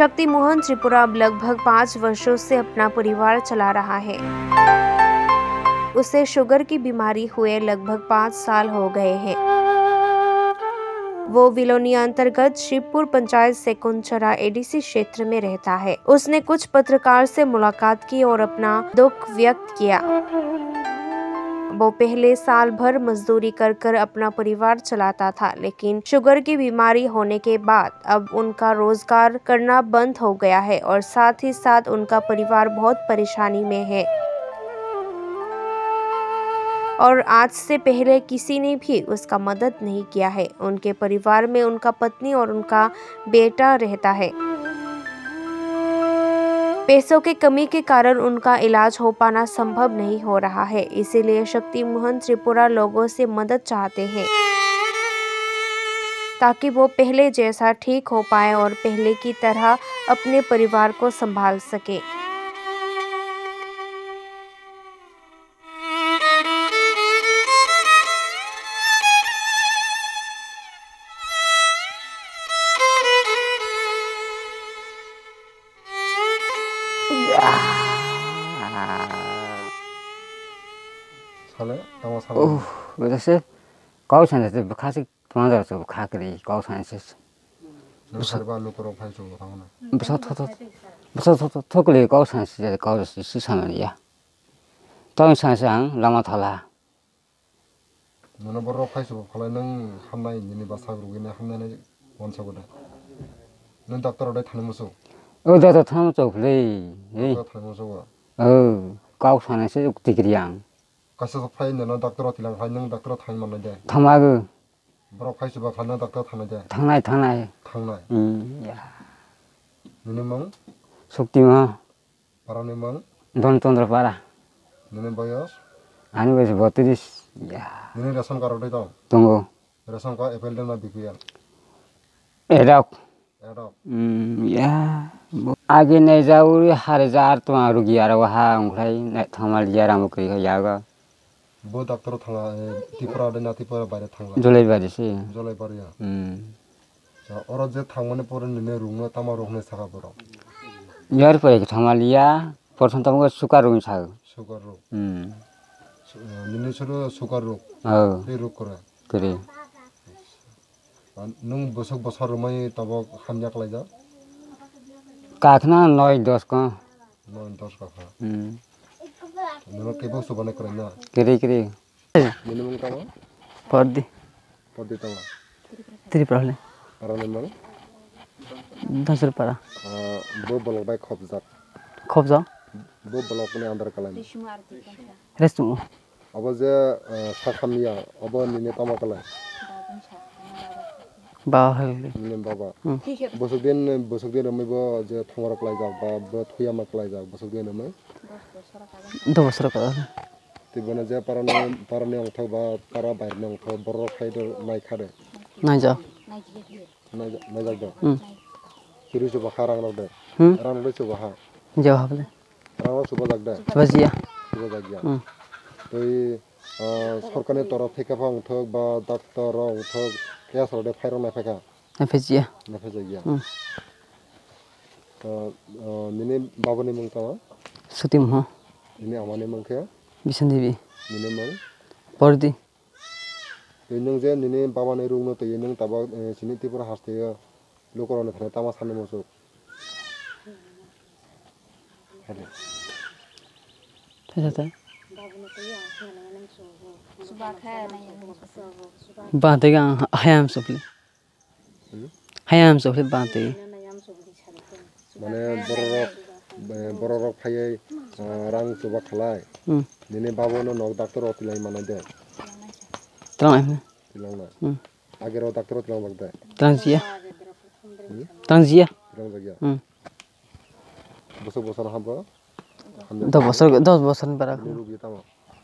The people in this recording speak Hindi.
शक्ति मोहन त्रिपुरा अब लगभग 5 वर्षों से अपना परिवार चला रहा है। उसे शुगर की बीमारी हुए लगभग 5 साल हो गए हैं। वो बिलोनिया अंतर्गत शिवपुर पंचायत सेconchora एडीसी क्षेत्र में रहता है। उसने कुछ पत्रकार से मुलाकात की और अपना दुख व्यक्त किया। वो पहले साल भर मजदूरी कर अपना परिवार चलाता था, लेकिन शुगर की बीमारी होने के बाद अब उनका रोजगार करना बंद हो गया है और साथ ही साथ उनका परिवार बहुत परेशानी में है। और आज से पहले किसी ने भी उसका मदद नहीं किया है। उनके परिवार में उनका पत्नी और उनका बेटा रहता है। पैसों की कमी के कारण उनका इलाज हो पाना संभव नहीं हो रहा है। इसीलिए शक्ति मोहन त्रिपुरा लोगों से मदद चाहते हैं ताकि वो पहले जैसा ठीक हो पाए और पहले की तरह अपने परिवार को संभाल सके। Berasa kau sana tu berkasih pengajar tu berkakri kau sana tu. Besar tu kali kau sana tu kau tu susah ya. Tahu sana lama thala. Mana baru kai sebab kalau neng hamnai ini bahasa Gurugini hamnai ni wansa goda. Neng doktor ada thani musuh. Oh doktor thani musuh beli. Thani musuh. Oh kau sana tu tikriang. Kasih supaya neng doktor tilang hai neng doktor thani mana je. Thamagu. Baru kai sebab kalau doktor thani je. Thangnai. Ya. Neng mang. Shakti Muhan. Para neng mang. Don para. Neng bayas. Anu bayas 32. Ya. Neng ration card ada tahu. Tunggu. Ration card Apple dan BPL. Edok. Edok. Ya. आगे नहीं जाऊँ हर जार तो रुकी यार वहाँ उंगली थमाल यार हम कहीं जाएगा वो डॉक्टर थंगा त्रिपुरा देना त्रिपुरा बारे थंगा जुलाई बारे से जुलाई बारे या और जो थंगने पर निने रूम में तमाम रोकने सका बरो यार पर थमाल या परसों तमको सुकार रूम साग सुकार रूम निने शुरू सुकार रूम ये रूम करे नूं बसर रूमें तब हम जाक ले जा काखना 9-10 का 9-10 का नूं केबल सुबह करना करे निने मुंग तमा पढ़ दी तमा त्रिपुरा ले para memang 10 रुपया वो ब्लॉक बाय खप जा वो ब्लॉक में अंदर कलाम रेस्ट अब जे साखामिया अब निने तमा कलाम बाहर निने बाबा बसुक दिन में वो जे थंगरा कलाई जा बा थुया मा कलाई जा बसुक दिन में 2 बছर का तिबने जे पारने अंगथ बा पारा बायरने अंगथ बर खाइदो नाय खादे नाय जा दो किरु सुबह खा रंग दे रंग दे सुबह खा जवाब ले रंग सुबह जग दे सुबह जग गया तो ये सरकार ने तरफ से क्या अंगथ बा डॉक्टर अंगथ क्या सर फायर ना फेंका नफेजिया निने बाबा ने मंगता शक्ति मुहान निने हमारे मंगखे बिशन देवी निने मंग पढ़ दी नों जे निने बाबा ने रूम तो ये नों तब सिनी त्रिपुरा हास्ते लोकल ने थाने तमा सामने मोसो बातेगा हयाम सफले बाते माने बररक फाये रंग सुबह खलाय निने बाबा ने नौ डॉक्टर ओतिलाई माने दे तिलांग आगे रो डॉक्टर तिलांग बगदा ट्रांजिया बसो बसर हम 10 बছর 10 বছর पर